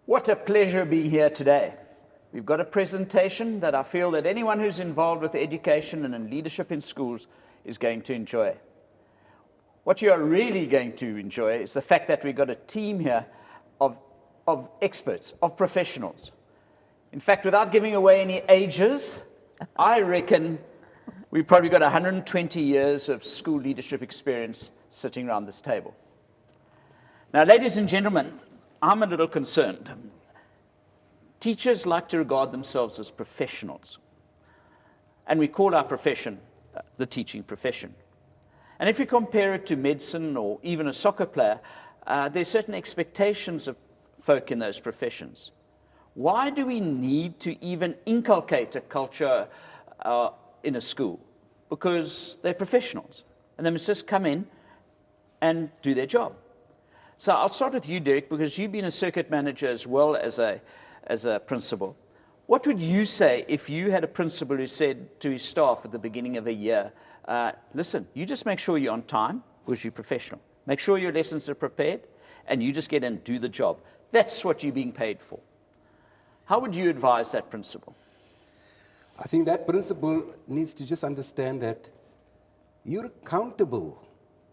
What a pleasure being here today. We've got a presentation that I feel that anyone who's involved with education and in leadership in schools is going to enjoy. What you are really going to enjoy is the fact that we've got a team here of experts, of professionals. In fact, without giving away any ages, I reckon we've probably got 120 years of school leadership experience sitting around this table. Now, ladies and gentlemen, I'm a little concerned. Teachers like to regard themselves as professionals. And we call our profession the teaching profession. And if you compare it to medicine or even a soccer player, there's certain expectations of folk in those professions. Why do we need to even inculcate a culture in a school? Because they're professionals, and they must just come in and do their job. So I'll start with you, Derek, because you've been a circuit manager as well as a principal. What would you say if you had a principal who said to his staff at the beginning of a year, listen, you just make sure you're on time because you're professional. Make sure your lessons are prepared, and you just get in and do the job. That's what you're being paid for. How would you advise that principal? I think that principal needs to just understand that you're accountable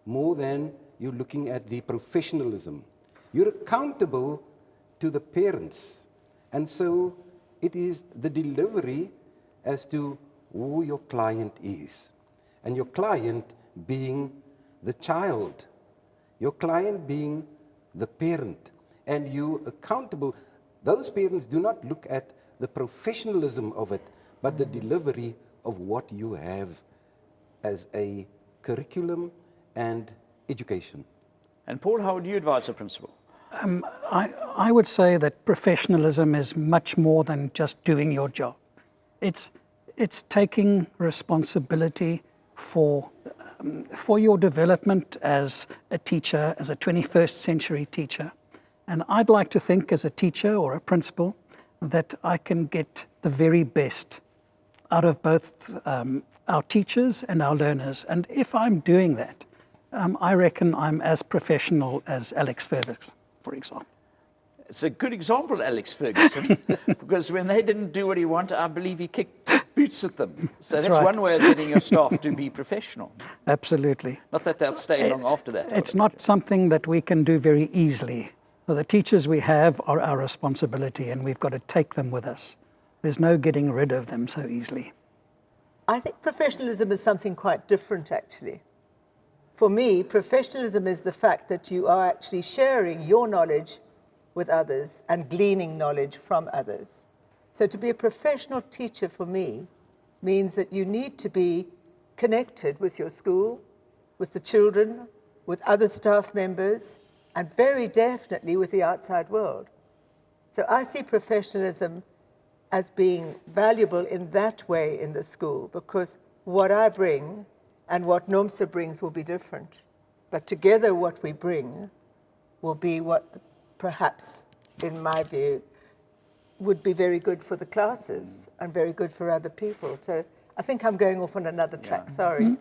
more than you're looking at the professionalism. You're accountable to the parents. And so it is the delivery as to who your client is. And your client being the child, your client being the parent, and you accountable. Those parents do not look at the professionalism of it, but the delivery of what you have as a curriculum and education. And Paul, how would you advise a principal? I would say that professionalism is much more than just doing your job. It's taking responsibility for your development as a teacher, as a 21st century teacher. And I'd like to think as a teacher or a principal that I can get the very best out of both our teachers and our learners. And if I'm doing that, I reckon I'm as professional as Alex Ferguson, for example. It's a good example, Alex Ferguson, because when they didn't do what he wanted, I believe he kicked boots at them. So that's right. one way of getting your staff to be professional. Absolutely. Not that they'll stay long after that. It's not something that we can do very easily. The teachers we have are our responsibility, and we've got to take them with us. There's no getting rid of them so easily. I think professionalism is something quite different, actually. For me, professionalism is the fact that you are actually sharing your knowledge with others and gleaning knowledge from others. So to be a professional teacher for me means that you need to be connected with your school, with the children, with other staff members, and very definitely with the outside world. So I see professionalism as being valuable in that way in the school, because what I bring and what NOMSA brings will be different. But together what we bring will be what perhaps, in my view, would be very good for the classes and very good for other people. So I think I'm going off on another track, sorry.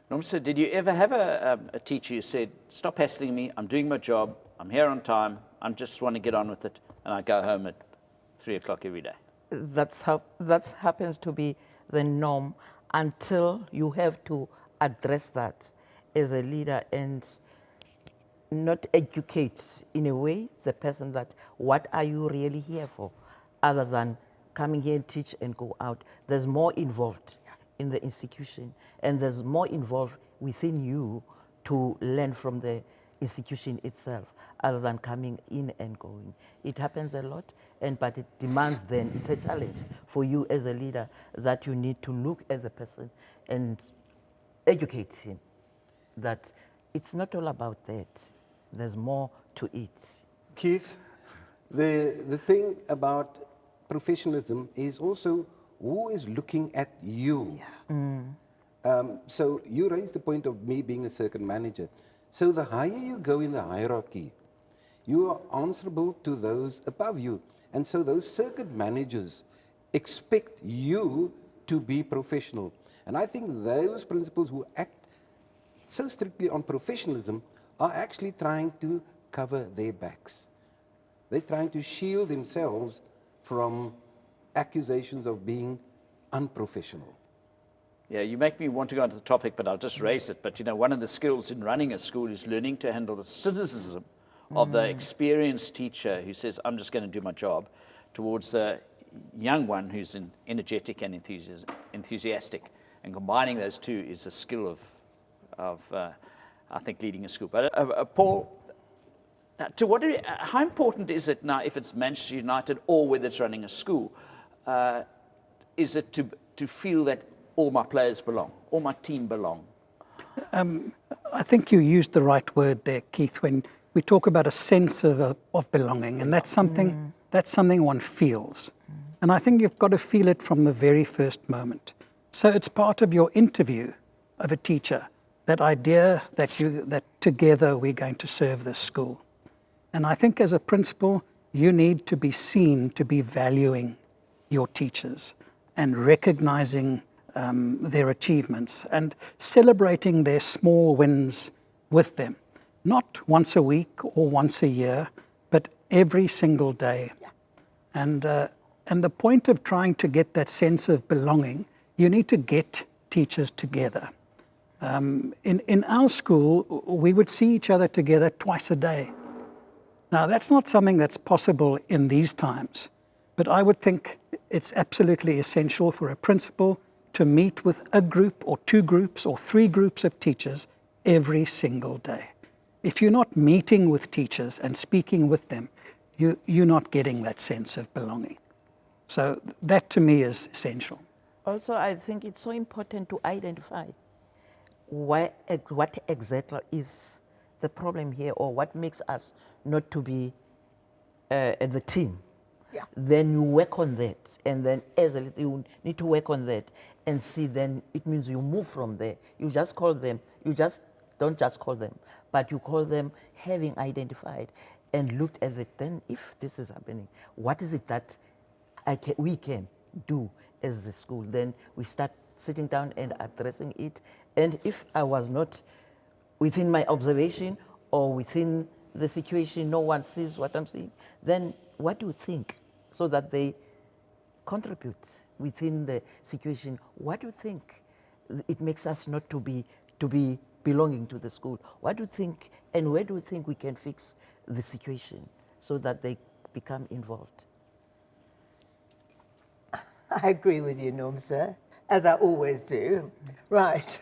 NOMSA, did you ever have a teacher who said, stop hassling me, I'm doing my job, I'm here on time, I just want to get on with it, and I go home at 3 o'clock every day? That happens to be the norm until you have to address that as a leader and not educate in a way the person that what are you really here for, other than coming here and teach and go out. There's more involved in the institution, and there's more involved within you to learn from the institution itself, other than coming in and going. It happens a lot, but it demands then, it's a challenge for you as a leader that you need to look at the person and educate him that it's not all about that. There's more to it. Keith, the thing about professionalism is also who is looking at you. So you raised the point of me being a circuit manager. So the higher you go in the hierarchy, you are answerable to those above you. And so those circuit managers expect you to be professional. And I think those principals who act so strictly on professionalism are actually trying to cover their backs. They're trying to shield themselves from accusations of being unprofessional. Yeah, you make me want to go onto the topic, but I'll just raise it. But, you know, one of the skills in running a school is learning to handle the cynicism of the experienced teacher who says, I'm just going to do my job, towards the young one who's energetic and enthusiastic. And combining those two is a skill of I think, leading a school. But Paul, to what degree, how important is it now, if it's Manchester United or whether it's running a school, is it to feel that all my players belong, all my team belong? I think you used the right word there, Keith, when we talk about a sense of belonging, and that's something one feels. And I think you've got to feel it from the very first moment. So it's part of your interview of a teacher, that idea that together we're going to serve this school. And I think as a principal, you need to be seen to be valuing your teachers and recognizing their achievements and celebrating their small wins with them. Not once a week or once a year, but every single day. Yeah. And the point of trying to get that sense of belonging, you need to get teachers together. In our school, we would see each other together twice a day. Now, that's not something that's possible in these times, but I would think it's absolutely essential for a principal to meet with a group or two groups or three groups of teachers every single day. If you're not meeting with teachers and speaking with them, you're not getting that sense of belonging. So that to me is essential. Also, I think it's so important to identify what exactly is the problem here, or what makes us not to be the team. Yeah. Then you work on that, and then as a leader, you need to work on that and see. Then it means you move from there. You just call them. Don't just call them, but you call them having identified and looked at it. Then, if this is happening, what is it that we can do as the school? Then we start sitting down and addressing it. And if I was not within my observation or within the situation, no one sees what I'm seeing, then what do you think? So that they contribute within the situation. What do you think it makes us not to be belonging to the school? What do you think, and where do you think we can fix the situation so that they become involved? I agree with you, Nomsa, as I always do. Right.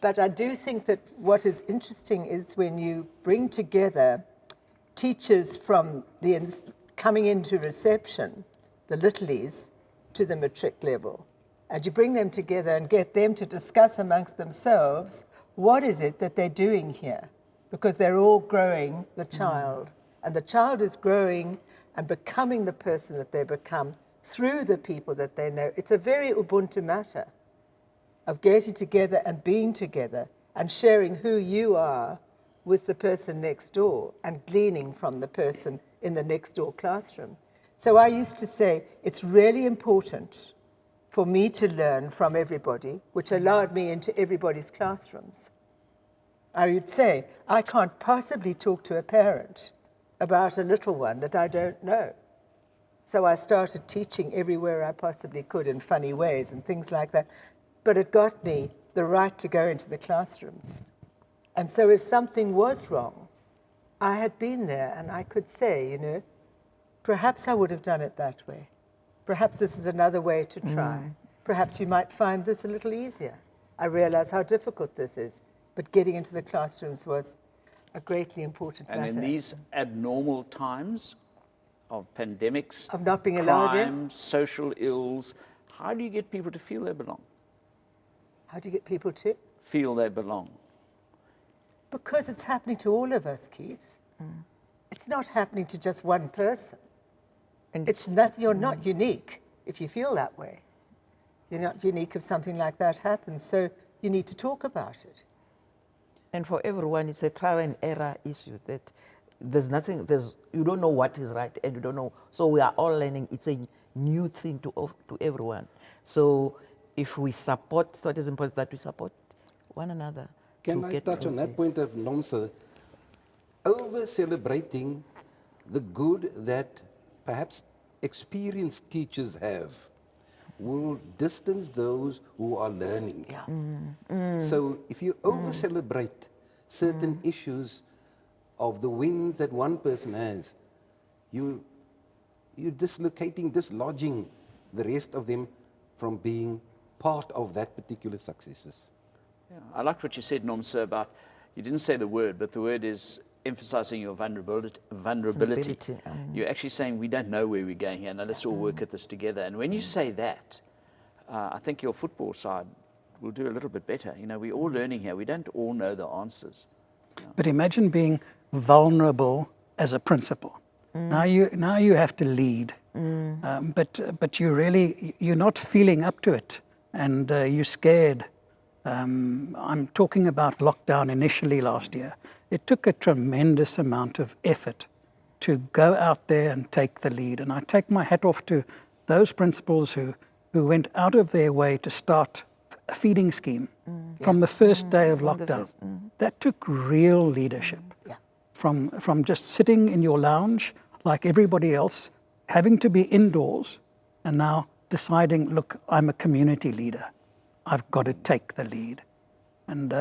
But I do think that what is interesting is when you bring together teachers from coming into reception, the littlies, to the matric level, and you bring them together and get them to discuss amongst themselves, what is it that they're doing here? Because they're all growing the child, and the child is growing and becoming the person that they become through the people that they know. It's a very Ubuntu matter of getting together and being together and sharing who you are with the person next door and gleaning from the person in the next door classroom. So I used to say, it's really important for me to learn from everybody, which allowed me into everybody's classrooms. I would say, I can't possibly talk to a parent about a little one that I don't know. So I started teaching everywhere I possibly could in funny ways and things like that. But it got me the right to go into the classrooms. And so if something was wrong, I had been there and I could say, perhaps I would have done it that way. Perhaps this is another way to try. Perhaps you might find this a little easier. I realize how difficult this is, but getting into the classrooms was a greatly important matter. And in these abnormal times of pandemics, of not being allowed in, crime, social ills, how do you get people to feel they belong? How do you get people to? Feel they belong. Because it's happening to all of us, Keith. It's not happening to just one person. And you're not unique if you feel that way. You're not unique if something like that happens. So you need to talk about it. And for everyone, it's a trial and error issue that you don't know what is right and you don't know. So we are all learning. It's a new thing to everyone. So if we support, what is important that we support one another. Can I touch on that point of Nomsa? Over-celebrating the good that perhaps experienced teachers have will distance those who are learning. So if you over-celebrate certain issues of the wins that one person has, you're dislodging the rest of them from being part of that particular successes. Yeah, I liked what you said, Norm, sir, about, you didn't say the word, but the word is emphasizing your vulnerability. You're actually saying we don't know where we're going here, now let's all work at this together. And when you say that, I think your football side will do a little bit better. You know, we're all learning here. We don't all know the answers. But imagine being vulnerable as a principal. Now you have to lead, but you're not feeling up to it, and you're scared. I'm talking about lockdown initially last year. It took a tremendous amount of effort to go out there and take the lead. And I take my hat off to those principals who went out of their way to start a feeding scheme from the first day of lockdown. That took real leadership. From just sitting in your lounge like everybody else, having to be indoors, and now deciding, look, I'm a community leader. I've got to take the lead. And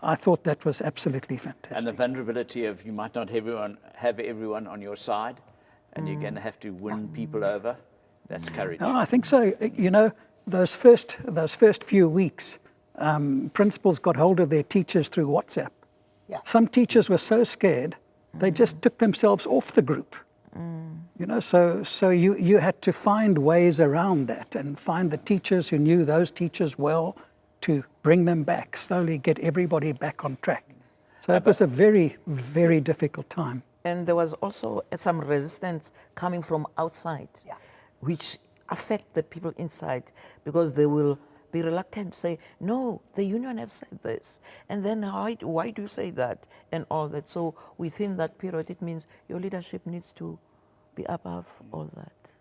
I thought that was absolutely fantastic. And the vulnerability of you might not have everyone on your side, and you're going to have to win people over. That's courage. No, I think so. You know, those first few weeks, principals got hold of their teachers through WhatsApp. Some teachers were so scared, they just took themselves off the group. You know, so you had to find ways around that and find the teachers who knew those teachers well to bring them back, slowly get everybody back on track. So it was a very, very difficult time. And there was also some resistance coming from outside, which affect the people inside, because they will be reluctant to say, no, the union have said this. And then why do you say that? And all that. So within that period, it means your leadership needs to be above all that.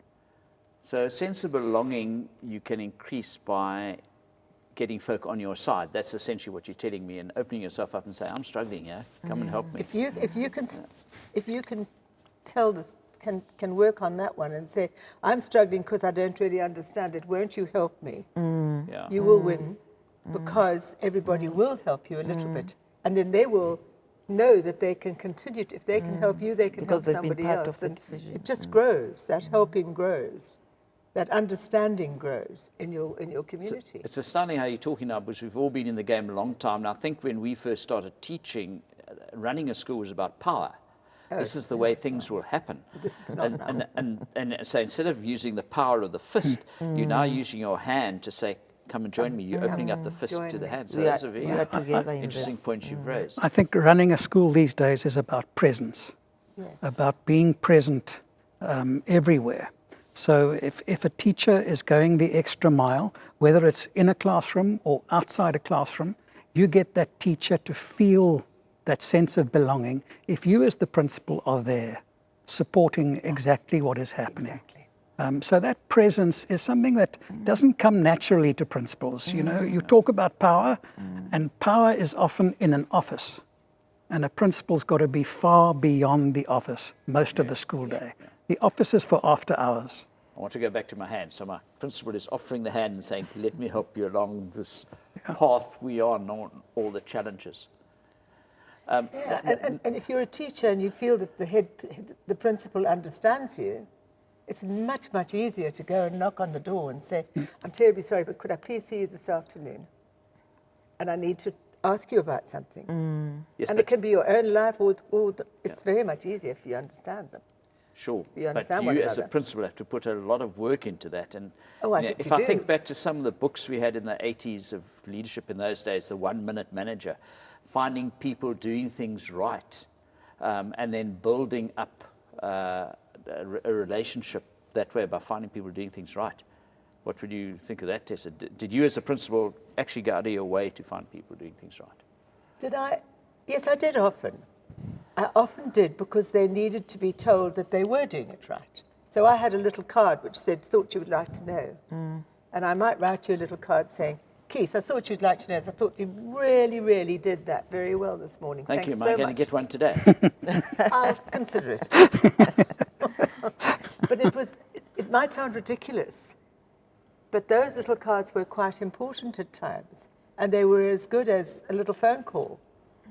So a sense of belonging you can increase by getting folk on your side. That's essentially what you're telling me, and opening yourself up and say, I'm struggling here, come and help me. If you can tell this, can work on that one and say, I'm struggling because I don't really understand it, won't you help me? You will win, because everybody will help you a little bit. And then they will know that they can continue to, if they can help you, they can Because help they've been somebody part else. of the decision. It just grows, that helping grows, that understanding grows in your community. It's astounding how you're talking now, because we've all been in the game a long time. And I think when we first started teaching, running a school was about power. This is the way things will happen. This is not now. And so instead of using the power of the fist, you're now using your hand to say, come and join me. You're opening up the fist to the hand. So that's a very interesting point you've raised. I think running a school these days is about presence, about being present everywhere. So if a teacher is going the extra mile, whether it's in a classroom or outside a classroom, you get that teacher to feel that sense of belonging if you as the principal are there supporting exactly what is happening. So that presence is something that doesn't come naturally to principals. You know, you talk about power, and power is often in an office. And a principal's got to be far beyond the office most of the school day. The office is for after hours. I want to go back to my hand. So my principal is offering the hand and saying, let me help you along this path we are on all the challenges. And if you're a teacher and you feel that the principal understands you, it's much, much easier to go and knock on the door and say, I'm terribly sorry, but could I please see you this afternoon? And I need to ask you about something. Yes, and it can be your own life, or it's very much easier if you understand them. Sure, You understand but you one as a another. principal have to put a lot of work into that. And I you know, think if you I do. think back to some of the books we had in the 80s of leadership in those days, the 1 Minute Manager, finding people doing things right, and then building up a relationship that way by finding people doing things right. What would you think of that, Tessa? Did you as a principal actually go out of your way to find people doing things right? Did I? Yes, I did often. I often did, because they needed to be told that they were doing it right. So I had a little card which said, thought you would like to know. And I might write you a little card saying, Keith, I thought you'd like to know. I thought you really, really did that very well this morning. Thank you. Thanks Am I so going to much. get one today? I'll consider it. But it might sound ridiculous, but those little cards were quite important at times, and they were as good as a little phone call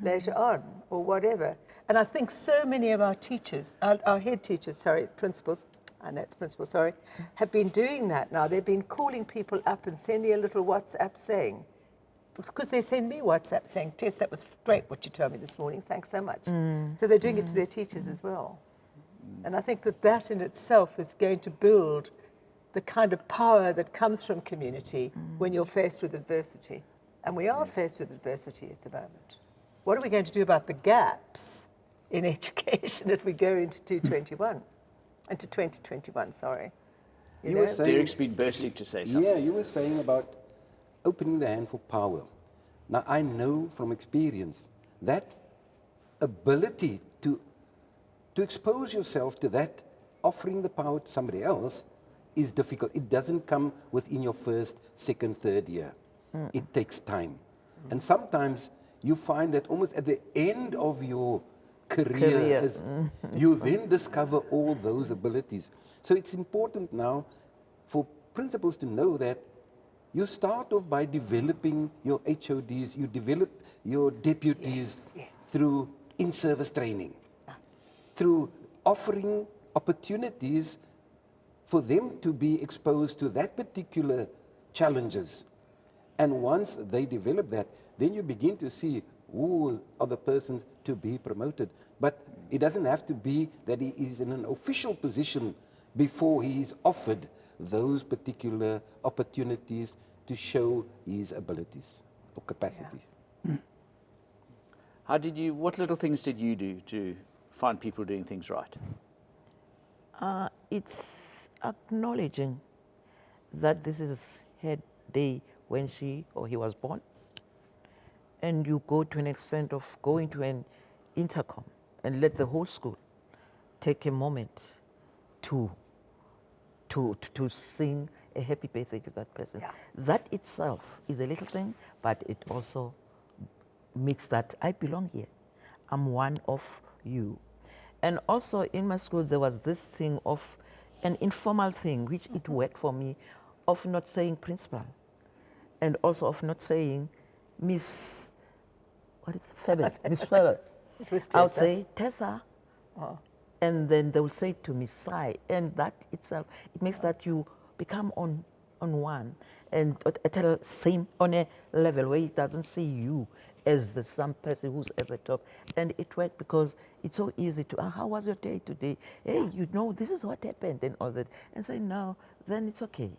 later on or whatever. And I think so many of our teachers, our head teachers, sorry, principals, I know it's principals, sorry, have been doing that now. They've been calling people up and sending a little WhatsApp saying, because they send me WhatsApp saying, Tess, that was great what you told me this morning, thanks so much. So they're doing it to their teachers as well. And I think that that in itself is going to build the kind of power that comes from community when you're faced with adversity. And we are faced with adversity at the moment. What are we going to do about the gaps in education as we go into 2021, sorry. You were saying, Derek's been bursting to say something. yeah, you were saying about opening the hand for power. Now, I know from experience that ability to expose yourself to that, offering the power to somebody else, is difficult. It doesn't come within your first, second, third year. It takes time. And sometimes you find that almost at the end of your career. You then discover all those abilities. So it's important now for principals to know that you start off by developing your HODs, you develop your deputies through in-service training, through offering opportunities for them to be exposed to that particular challenges. And once they develop that, then you begin to see who are the persons to be promoted. But it doesn't have to be that he is in an official position before he is offered those particular opportunities to show his abilities or capacity. What little things did you do to find people doing things right? It's acknowledging that this is her day when she or he was born. And you go to an extent of going to an intercom and let the whole school take a moment to sing a happy birthday to that person. Yeah. That itself is a little thing, but it also makes that I belong here. I'm one of you. And also in my school, there was this thing of an informal thing, which it worked for me, of not saying principal, and also of not saying Miss, what is it, Faber, Miss Faber. I would say Tessa, and then they will say to me Sai, and that itself, it makes that you become on one, and at a same, on a level where it doesn't see you as the some person who's at the top. And it worked because it's so easy to, how was your day today? Hey, you know, this is what happened and all that. And say, no, then it's okay.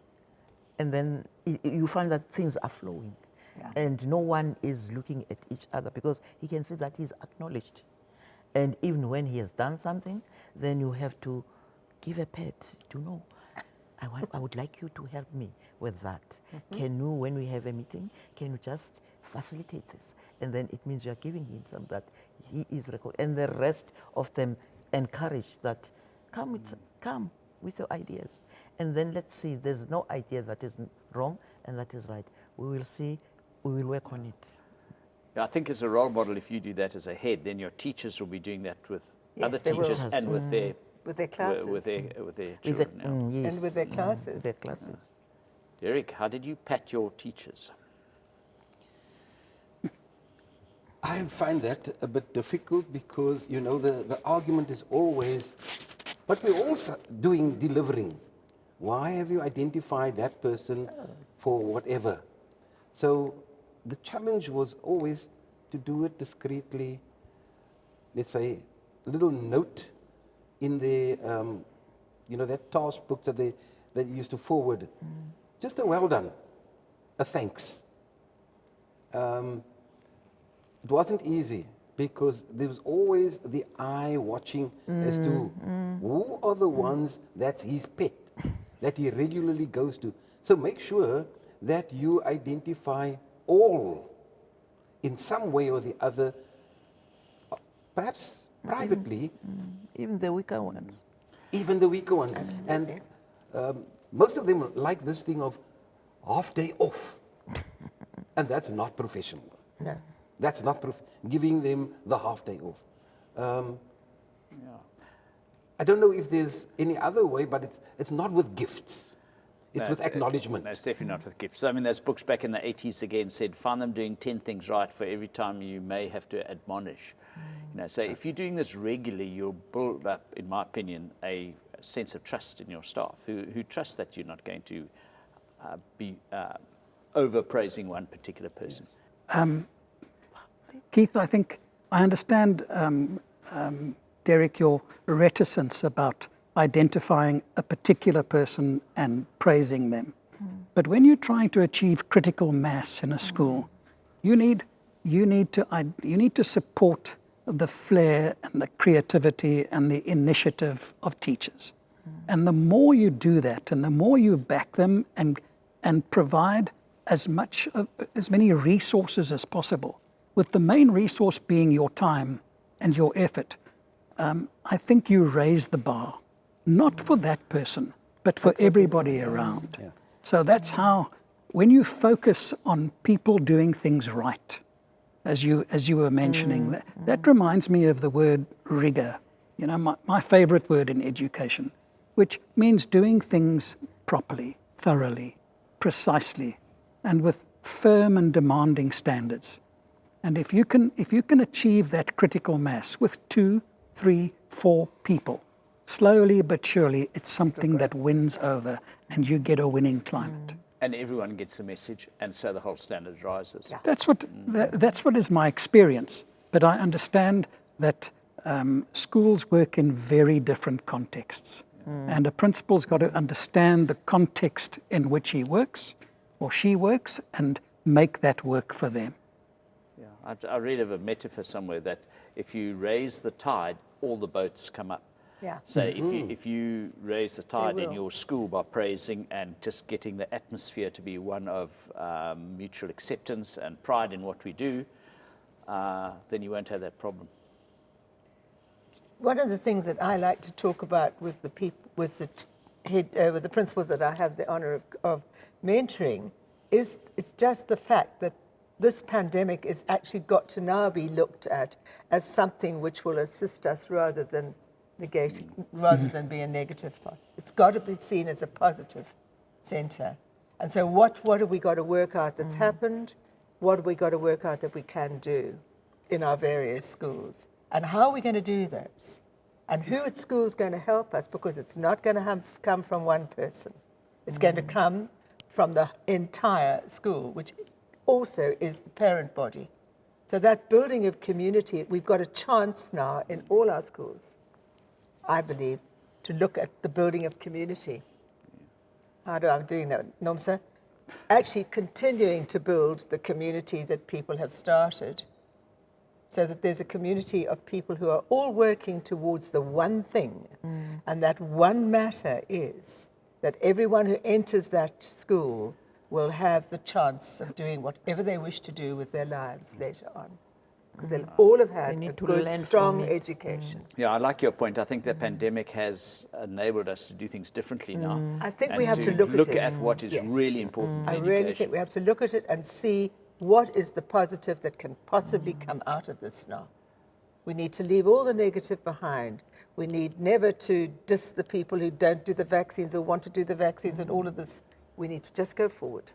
And then you find that things are flowing. Yeah. And no one is looking at each other because he can see that he's acknowledged. And even when he has done something, then you have to give a pat to know. I would like you to help me with that. Can you, when we have a meeting, can you just facilitate this? And then it means you are giving him some that he is recorded. And the rest of them encourage that, come with your ideas. And then let's see, there's no idea that is wrong and that is right. We will see, we will work on it. I think as a role model, if you do that as a head, then your teachers will be doing that with other they will. teachers and with their classes. with their children. Yes. And with their classes. Their classes. Derek, how did you pat your teachers? I find that a bit difficult because, you know, the argument is always, but we're all delivering. Why have you identified that person for whatever? So the challenge was always to do it discreetly. Let's say a little note in the, you know, that task book that they used to forward. Just a well done, a thanks. It wasn't easy because there was always the eye watching as to who are the ones that's his pet, that he regularly goes to. So make sure that you identify all in some way or the other, perhaps privately. Even the weaker ones. Even the weaker ones. Absolutely. And most of them like this thing of half day off. And that's not professional. No. That's not giving them the half day off. I don't know if there's any other way, but it's not with gifts. It's with acknowledgement. No, it's definitely not with gifts. I mean, those books back in the 80s again said, find them doing 10 things right for every time you may have to admonish. You know, so if you're doing this regularly, you'll build up, in my opinion, a sense of trust in your staff who trust that you're not going to be overpraising one particular person. Keith, I think I understand, Derek, your reticence about identifying a particular person and praising them. But when you're trying to achieve critical mass in a school, you need to support the flair and the creativity and the initiative of teachers. And the more you do that, and the more you back them and provide as many resources as possible, with the main resource being your time and your effort, I think you raise the bar, not for that person, but for everybody around. Yeah. So that's how, when you focus on people doing things right, as you were mentioning, that reminds me of the word rigor. You know, my favorite word in education, which means doing things properly, thoroughly, precisely, and with firm and demanding standards. And if you can achieve that critical mass with 2, 3, 4 people, slowly but surely, it's something that wins over, and you get a winning climate. And everyone gets the message, and so the whole standard rises. Yeah. That's what is my experience. But I understand that schools work in very different contexts. And a principal's got to understand the context in which he works or she works and make that work for them. Yeah, I read of a metaphor somewhere that if you raise the tide, all the boats come up. Yeah. So if you raise the tide in your school by praising and just getting the atmosphere to be one of mutual acceptance and pride in what we do, then you won't have that problem. One of the things that I like to talk about with the people, with the principals that I have the honor of mentoring, is it's just the fact that this pandemic is actually got to now be looked at as something which will assist us rather than be a negative part. It's got to be seen as a positive center. And so what have we got to work out that's happened? What have we got to work out that we can do in our various schools? And how are we going to do those? And who at school is going to help us? Because it's not going to come from one person. It's going to come from the entire school, which also is the parent body. So that building of community, we've got a chance now in all our schools, I believe, to look at the building of community. How do I'm doing that, Nomsa? Actually continuing to build the community that people have started, so that there's a community of people who are all working towards the one thing. And that one matter is that everyone who enters that school will have the chance of doing whatever they wish to do with their lives later on. Because they'll all have had a good, strong education. Yeah, I like your point. I think the pandemic has enabled us to do things differently now. I think we have to look at what is really important in I education. really think we have to look at it and see what is the positive that can possibly come out of this now. We need to leave all the negative behind. We need never to diss the people who don't do the vaccines or want to do the vaccines and all of this. We need to just go forward.